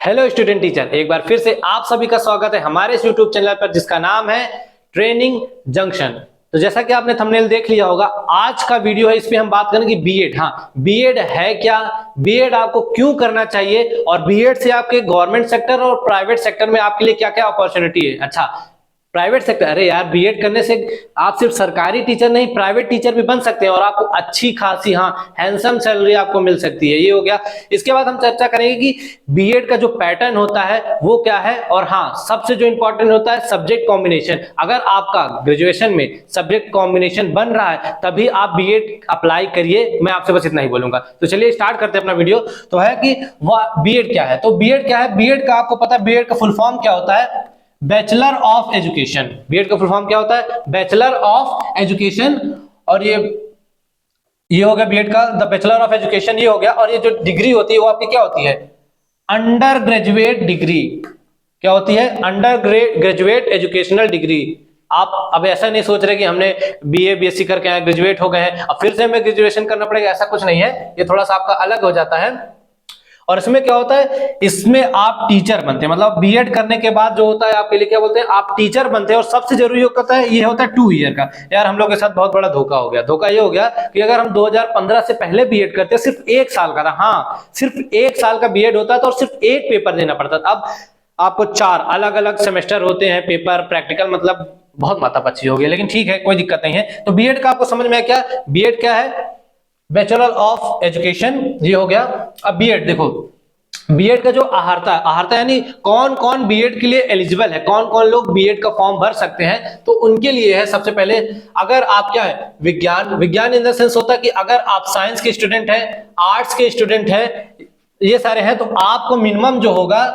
Hello student teacher, एक बार फिर से आप सभी का स्वागत है हमारे इस यूट्यूब चैनल पर जिसका नाम है ट्रेनिंग जंक्शन। तो जैसा कि आपने थंबनेल देख लिया होगा, आज का वीडियो है, इस पे हम बात करेंगे बीएड। हाँ, बीएड है क्या, बीएड आपको क्यों करना चाहिए और बीएड से आपके गवर्नमेंट सेक्टर और प्राइवेट सेक्टर में आपके लिए क्या क्या अपॉर्चुनिटी है। अच्छा, प्राइवेट सेक्टर, अरे यार, बीएड करने से आप सिर्फ सरकारी टीचर नहीं प्राइवेट टीचर भी बन सकते हैं और आपको अच्छी खासी, हाँ, हैंडसम सैलरी आपको मिल सकती है। ये हो गया। इसके बाद हम चर्चा करेंगे कि बीएड का जो पैटर्न होता है वो क्या है, और हाँ, सबसे जो इंपॉर्टेंट होता है सब्जेक्ट कॉम्बिनेशन। अगर आपका ग्रेजुएशन में सब्जेक्ट कॉम्बिनेशन बन रहा है तभी आप बीएड अप्लाई करिए। मैं आपसे बस इतना ही बोलूंगा। तो चलिए स्टार्ट करते हैं अपना वीडियो। तो है कि बीएड क्या है। तो बीएड क्या है, बीएड का आपको पता है, बीएड का फुल फॉर्म क्या होता है, बैचलर ऑफ एजुकेशन। बीएड का फुल फॉर्म क्या होता है, बैचलर ऑफ एजुकेशन। और ये हो गया बीएड का, द बैचलर ऑफ एजुकेशन, ये हो गया। और ये जो डिग्री होती है वो आपकी क्या होती है, अंडर ग्रेजुएट डिग्री। क्या होती है, अंडर ग्रेजुएट एजुकेशनल डिग्री। आप अब ऐसा नहीं सोच रहे कि हमने बीए बीएससी करके आए, ग्रेजुएट हो गए हैं, अब फिर से हमें ग्रेजुएशन करना पड़ेगा, ऐसा कुछ नहीं है। ये थोड़ा सा आपका अलग हो जाता है। और इसमें क्या होता है, इसमें आप टीचर बनते हैं, मतलब बीएड करने के बाद जो होता है आपके लिए क्या बोलते हैं, आप टीचर बनते हैं। और सबसे जरूरी होता है, ये होता है 2 ईयर का। यार, हम लोग के साथ बहुत बड़ा धोखा हो गया। धोखा ये हो गया कि अगर हम 2015 से पहले बीएड करते, सिर्फ 1 साल का था। हाँ, सिर्फ 1 साल का बीएड होता था और सिर्फ 1 पेपर देना पड़ता था। अब आपको 4 अलग अलग सेमेस्टर होते हैं, पेपर, प्रैक्टिकल, मतलब बहुत माथापच्ची हो गई। लेकिन ठीक है, कोई दिक्कत नहीं है। तो बीएड का आपको समझ में आया क्या, बीएड क्या है, बैचलर ऑफ एजुकेशन, ये हो गया। अब बीएड देखो, बीएड का जो अहर्ता यानी कौन कौन बीएड के लिए एलिजिबल है, कौन कौन लोग बीएड का फॉर्म भर सकते हैं। तो उनके लिए है, सबसे पहले, अगर आप क्या है, विज्ञान इन द सेंस होता है कि अगर आप साइंस के स्टूडेंट हैं, आर्ट्स के स्टूडेंट हैं, ये सारे हैं, तो आपको मिनिमम जो होगा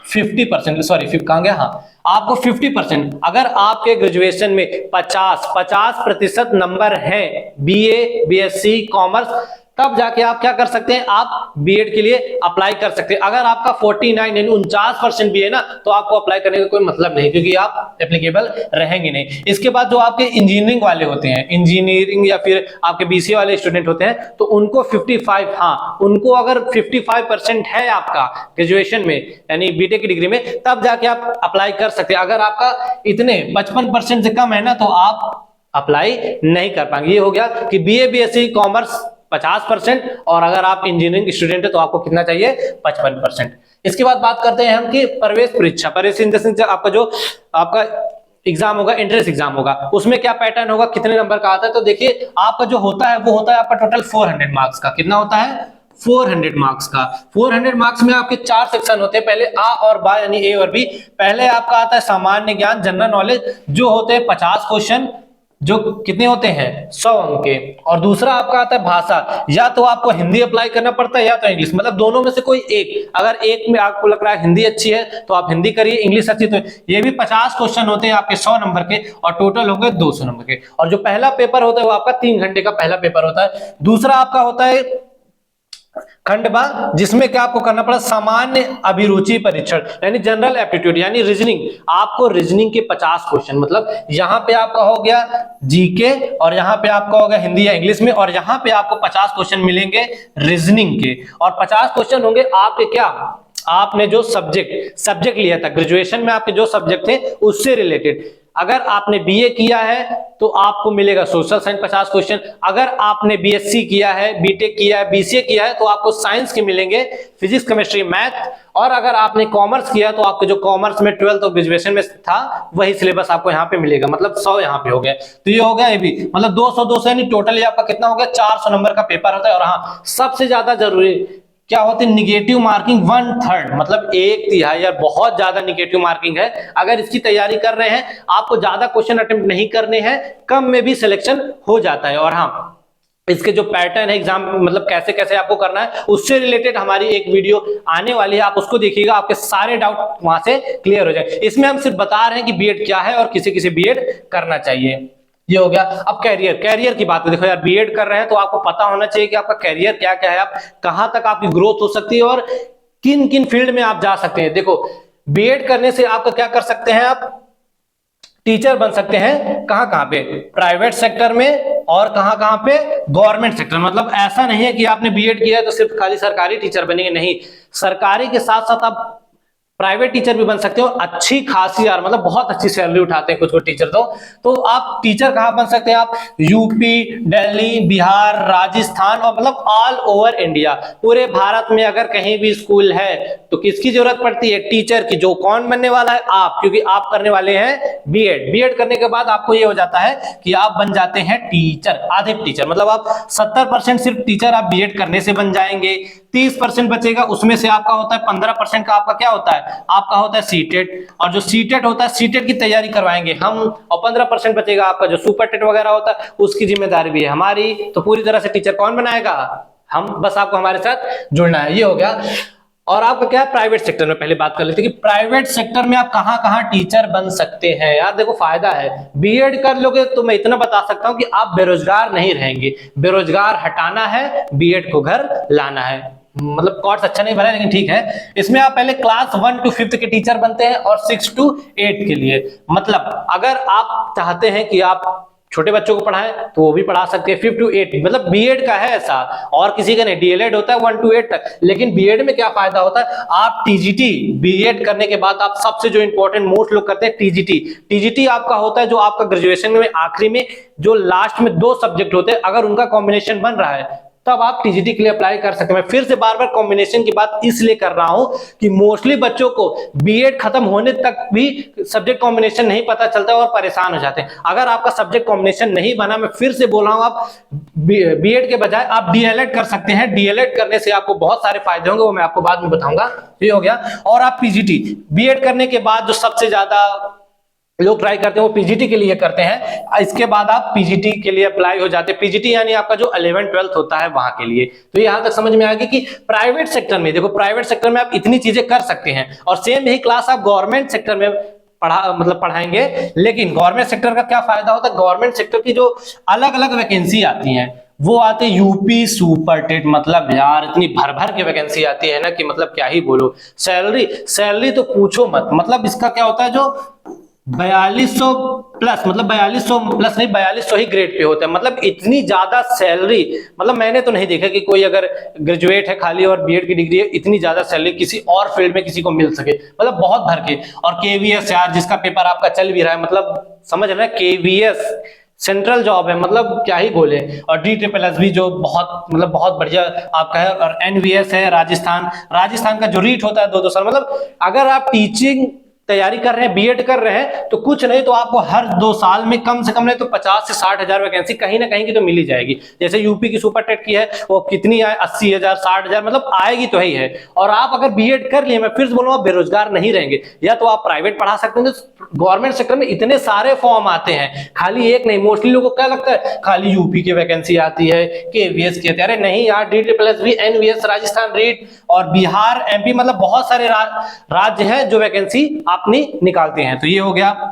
50%, सॉरी कहां गया, हाँ, आपको 50%, अगर आपके ग्रेजुएशन में 50% नंबर है बीए बीएससी कॉमर्स, तब जाके आप क्या कर सकते हैं, आप बीएड के लिए अप्लाई कर सकते हैं। अगर आपका 49 यानी 49% भी है ना, तो आपको अप्लाई करने का कोई मतलब नहीं, क्योंकि आप एप्लीकेबल रहेंगे नहीं। इसके बाद जो आपके इंजीनियरिंग वाले होते हैं, इंजीनियरिंग या फिर आपके बीसीए वाले स्टूडेंट होते हैं, तो उनको 55, हाँ, उनको अगर 55% है आपका ग्रेजुएशन में यानी बीटेक की डिग्री में, तब जाके आप अप्लाई कर सकते हैं। अगर आपका इतने 55% से कम है ना, तो आप अप्लाई नहीं कर पाएंगे। ये हो गया कि बीए बीएससी कॉमर्स 50%, और अगर आप इंजीनियरिंग स्टूडेंट है तो आपको कितना चाहिए, 55%। इसके बाद बात करते हैं हम कि प्रवेश परीक्षा, आपका जो आपका एग्जाम होगा, एंट्रेंस एग्जाम होगा, उसमें क्या पैटर्न होगा, कितने नंबर का आता है। तो देखिए, आपका जो होता है वो होता है आपका टोटल 400 मार्क्स का। कितना होता है, 400 मार्क्स का। 400 मार्क्स में आपके 4 सेक्शन होते हैं, पहले आ और बा यानी ए और बी। पहले आपका आता है सामान्य ज्ञान, जनरल नॉलेज, जो होते हैं 50 क्वेश्चन, जो कितने होते हैं, 100 अंक के। और दूसरा आपका आता है भाषा, या तो आपको हिंदी अप्लाई करना पड़ता है या तो इंग्लिश, मतलब दोनों में से कोई एक। अगर एक में आपको लग रहा है हिंदी अच्छी है तो आप हिंदी करिए, इंग्लिश अच्छी तो ये भी 50 क्वेश्चन होते हैं आपके 100 नंबर के, और टोटल होंगे 200 नंबर के। और जो पहला पेपर होता है वो आपका 3 घंटे का पहला पेपर होता है। दूसरा आपका होता है खंडबा, जिसमें क्या आपको करना पड़ा, सामान्य अभिरुचि परीक्षण यानी जनरल एप्टीट्यूड यानी रीजनिंग। आपको रीजनिंग के 50 क्वेश्चन, मतलब यहां पे आपका हो गया जीके, और यहां पे आपका हो गया हिंदी या इंग्लिश में, और यहां पे आपको 50 क्वेश्चन मिलेंगे रीजनिंग के। और 50 क्वेश्चन होंगे आपके क्या, आपने जो सब्जेक्ट लिया था ग्रेजुएशन में, आपके जो सब्जेक्ट थे उससे रिलेटेड। अगर आपने बीए किया है तो आपको मिलेगा सोशल साइंस 50 क्वेश्चन। अगर आपने बीएससी किया है, बीटेक किया है, बीसीए किया है, तो आपको साइंस के मिलेंगे, फिजिक्स केमिस्ट्री मैथ। और अगर आपने कॉमर्स किया है तो आपको जो कॉमर्स में 12th और ग्रेजुएशन में था वही सिलेबस आपको यहाँ पे मिलेगा, मतलब 100 यहाँ पे हो गया। तो ये हो गया, ये भी मतलब 200 यानी टोटली आपका कितना हो गया, 400 नंबर का पेपर होता है। और हाँ, सबसे ज्यादा जरूरी क्या होती है, निगेटिव मार्किंग 1/3, मतलब 1/3। यार, बहुत ज्यादा निगेटिव मार्किंग है। अगर इसकी तैयारी कर रहे हैं, आपको ज्यादा क्वेश्चन अटेम्प्ट नहीं करने हैं, कम में भी सिलेक्शन हो जाता है। और हाँ, इसके जो पैटर्न है एग्जाम, मतलब कैसे कैसे आपको करना है, उससे रिलेटेड हमारी एक वीडियो आने वाली है, आप उसको देखिएगा, आपके सारे डाउट वहां से क्लियर हो जाए। इसमें हम सिर्फ बता रहे हैं कि बीएड क्या है और किसे किसे बीएड करना चाहिए। ये हो गया। अब कैरियर की बात है। देखो यार, बीएड कर रहे हैं तो आपको पता होना चाहिए कि आपका कैरियर क्या क्या है, आप कहां तक आपकी ग्रोथ हो सकती है और किन किन फील्ड में आप जा सकते हैं। देखो, बीएड करने से आपका क्या कर सकते हैं, आप टीचर बन सकते हैं। कहां कहां पे, प्राइवेट सेक्टर में, और कहां कहां पे, गवर्नमेंट सेक्टर। मतलब ऐसा नहीं है कि आपने बीएड किया है तो सिर्फ खाली सरकारी टीचर बनेंगे, नहीं, सरकारी के साथ साथ आप प्राइवेट टीचर भी बन सकते हो, अच्छी खासी यार मतलब बहुत अच्छी सैलरी उठाते हैं कुछ कुछ टीचर तो आप टीचर कहाँ बन सकते हैं आप, यूपी, दिल्ली, बिहार, राजस्थान और मतलब ऑल ओवर इंडिया, पूरे भारत में अगर कहीं भी स्कूल है तो किसकी जरूरत पड़ती है, टीचर की। जो कौन बनने वाला है, आप, क्योंकि आप करने वाले हैं बीएड। बीएड करने के बाद आपको ये हो जाता है कि आप बन जाते हैं टीचर, आधे टीचर, मतलब आप 70% सिर्फ टीचर आप बीएड करने से बन जाएंगे। 30% बचेगा, उसमें से आपका होता है 15% का आपका क्या होता है, आपका होता है सीटेट, और जो सीटेट होता है सीटेट की तैयारी करवाएंगे हम, और 15% बचेगा आपका जो सुपर टेट वगैरह होता है, उसकी जिम्मेदारी भी है हमारी। तो पूरी तरह से टीचर कौन बनाएगा, हम, बस आपको हमारे साथ जुड़ना है। ये हो गया। और आपका क्या है, प्राइवेट सेक्टर में पहले बात कर लेते हैं कि प्राइवेट सेक्टर में आप कहां कहां टीचर बन सकते हैं। यार देखो फायदा है, बीएड कर लोगे तो मैं इतना बता सकता हूं कि आप बेरोजगार नहीं रहेंगे। बेरोजगार हटाना है, बीएड को घर लाना है। मतलब कोर्स अच्छा नहीं बना लेकिन ठीक है। इसमें आप पहले क्लास 1 to 5 के टीचर बनते हैं और 6 to 8 के लिए। मतलब अगर आप चाहते हैं कि आप छोटे बच्चों को पढ़ाएं तो वो भी पढ़ा सकते हैं 5 to 8, मतलब बीएड का है ऐसा, और किसी का नहीं। डीएलएड होता है 1 to 8 तक, लेकिन बीएड में क्या फायदा होता है, आप टीजीटी, बीएड करने के बाद आप सबसे जो इंपॉर्टेंट मोस्ट लोग करते हैं टीजीटी। टीजीटी आपका होता है जो आपका ग्रेजुएशन में आखिरी में जो लास्ट में 2 सब्जेक्ट होते हैं, अगर उनका कॉम्बिनेशन बन रहा है तब आप टीजीटी के लिए अप्लाई कर सकते हैं। मैं फिर से बार बार कॉम्बिनेशन की बात इसलिए कर रहा हूं कि मोस्टली बच्चों को बीएड खत्म होने तक भी सब्जेक्ट कॉम्बिनेशन नहीं पता चलता और परेशान हो जाते हैं। अगर आपका सब्जेक्ट कॉम्बिनेशन नहीं बना, मैं फिर से बोल रहा हूं, आप बीएड के बजाय आप डीएलएड कर सकते हैं। डीएलएड करने से आपको बहुत सारे फायदे होंगे, वो मैं आपको बाद में बताऊंगा। ये हो गया। और आप पीजीटी, बीएड करने के बाद जो सबसे ज्यादा लोग ट्राई करते हैं वो पीजीटी के लिए करते हैं। इसके बाद आप पीजीटी के लिए अप्लाई हो जाते हैं। पीजीटी यानी आपका जो 11th 12th होता है वहां के लिए। तो यहां तक समझ में आ गया कि प्राइवेट सेक्टर में, देखो प्राइवेट सेक्टर में आप इतनी चीजें कर सकते हैं, और सेम यही क्लास आप गवर्नमेंट सेक्टर में पढ़ाएंगे। लेकिन गवर्नमेंट सेक्टर का क्या फायदा होता है, गवर्नमेंट सेक्टर की जो अलग अलग वैकेंसी आती है वो आते यूपी सुपर टेट। मतलब यार इतनी भर भर के वैकेंसी आती है ना कि मतलब क्या ही बोलो। सैलरी तो पूछो मत। मतलब इसका क्या होता है, जो 4200 प्लस, मतलब 4200 प्लस नहीं, 4200 ही ग्रेड पे होता है। मतलब इतनी ज्यादा सैलरी, मतलब मैंने तो नहीं देखा कि कोई अगर ग्रेजुएट है खाली और बीएड की डिग्री है, इतनी ज्यादा सैलरी किसी और फील्ड में किसी को मिल सके। मतलब बहुत भर के। और केवीएस यार, जिसका पेपर आपका चल भी रहा है, मतलब समझ रहे हैं, केवीएस सेंट्रल जॉब है, मतलब क्या ही बोले। और DSSS भी जो बहुत मतलब बहुत बढ़िया आपका है। और एनवीएस है राजस्थान का जो रीट होता है 2-2 साल। मतलब अगर आप टीचिंग तैयारी कर रहे हैं, बीएड कर रहे हैं, तो कुछ नहीं तो आपको हर 2 साल में कम से कम नहीं तो 50 से 60 हजार वैकेंसी कहीं ना कहीं की तो मिल ही जाएगी। जैसे यूपी की सुपर टेट की है, वो कितनी आए, 80,000 60,000, मतलब आएगी तो ही है। और आप अगर बीएड कर लिए, मैं फिर से बोलूंगा, बेरोजगार नहीं रहेंगे। या तो आप प्राइवेट पढ़ा सकते हैं, गवर्नमेंट सेक्टर में इतने सारे फॉर्म आते हैं, खाली एक नहीं। मोस्टली लोगों को क्या लगता है खाली यूपी की वैकेंसी आती है, केवीएस की आती है। अरे नहीं यार, DSSS भी, एनवीएस, राजस्थान रीट और बिहार, एमपी, मतलब बहुत सारे राज्य हैं जो वैकेंसी अपनी निकालते हैं। तो ये हो गया।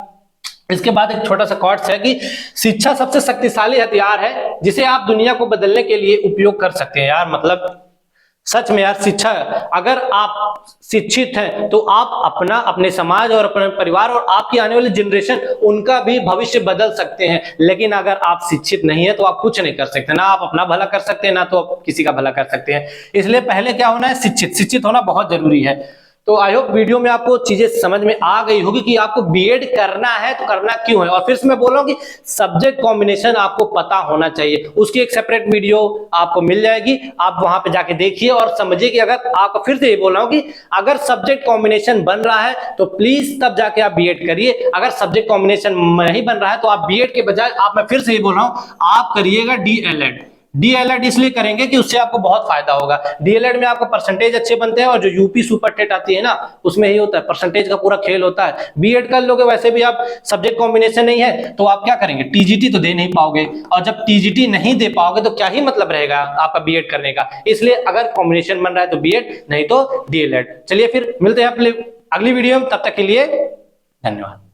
इसके बाद एक छोटा सा कॉट्स है कि शिक्षा सबसे शक्तिशाली हथियार है जिसे आप दुनिया को बदलने के लिए उपयोग कर सकते हैं। यार मतलब सच में यार, शिक्षा, अगर आप शिक्षित हैं तो आप अपना, अपने समाज और अपने परिवार और आपकी आने वाली जनरेशन, उनका भी भविष्य बदल सकते हैं। लेकिन अगर आप शिक्षित नहीं है तो आप कुछ नहीं कर सकते, ना आप अपना भला कर सकते हैं, ना तो आप किसी का भला कर सकते हैं। इसलिए पहले क्या होना है, शिक्षित होना बहुत जरूरी है। तो आई होप वीडियो में आपको चीजें समझ में आ गई होगी कि आपको बीएड करना है तो करना क्यों है। और फिर से मैं बोल रहा हूं कि सब्जेक्ट कॉम्बिनेशन आपको पता होना चाहिए, उसकी एक सेपरेट वीडियो आपको मिल जाएगी, आप वहां पे जाके देखिए और समझिए कि अगर आपको, फिर से ये बोल रहा हूं कि अगर सब्जेक्ट कॉम्बिनेशन बन रहा है तो प्लीज तब जाके आप बीएड करिए। अगर सब्जेक्ट कॉम्बिनेशन नहीं बन रहा है तो आप बीएड के बजाय आप, मैं फिर से ये बोल रहा हूं, आप करिएगा डीएलएड। डीएलएड इसलिए करेंगे कि उससे आपको बहुत फायदा होगा। डीएलएड में आपको परसेंटेज अच्छे बनते हैं, और जो यूपी सुपर टेट आती है ना, उसमें ही होता है, परसेंटेज का पूरा खेल होता है। बीएड कर लोगे, वैसे भी आप सब्जेक्ट कॉम्बिनेशन नहीं है तो आप क्या करेंगे, टीजीटी तो दे नहीं पाओगे, और जब टीजीटी नहीं दे पाओगे तो क्या ही मतलब रहेगा आपका बीएड करने का। इसलिए अगर कॉम्बिनेशन बन रहा है तो बीएड, नहीं तो डीएलएड। चलिए फिर मिलते हैं अगली वीडियो में, तब तक के लिए धन्यवाद।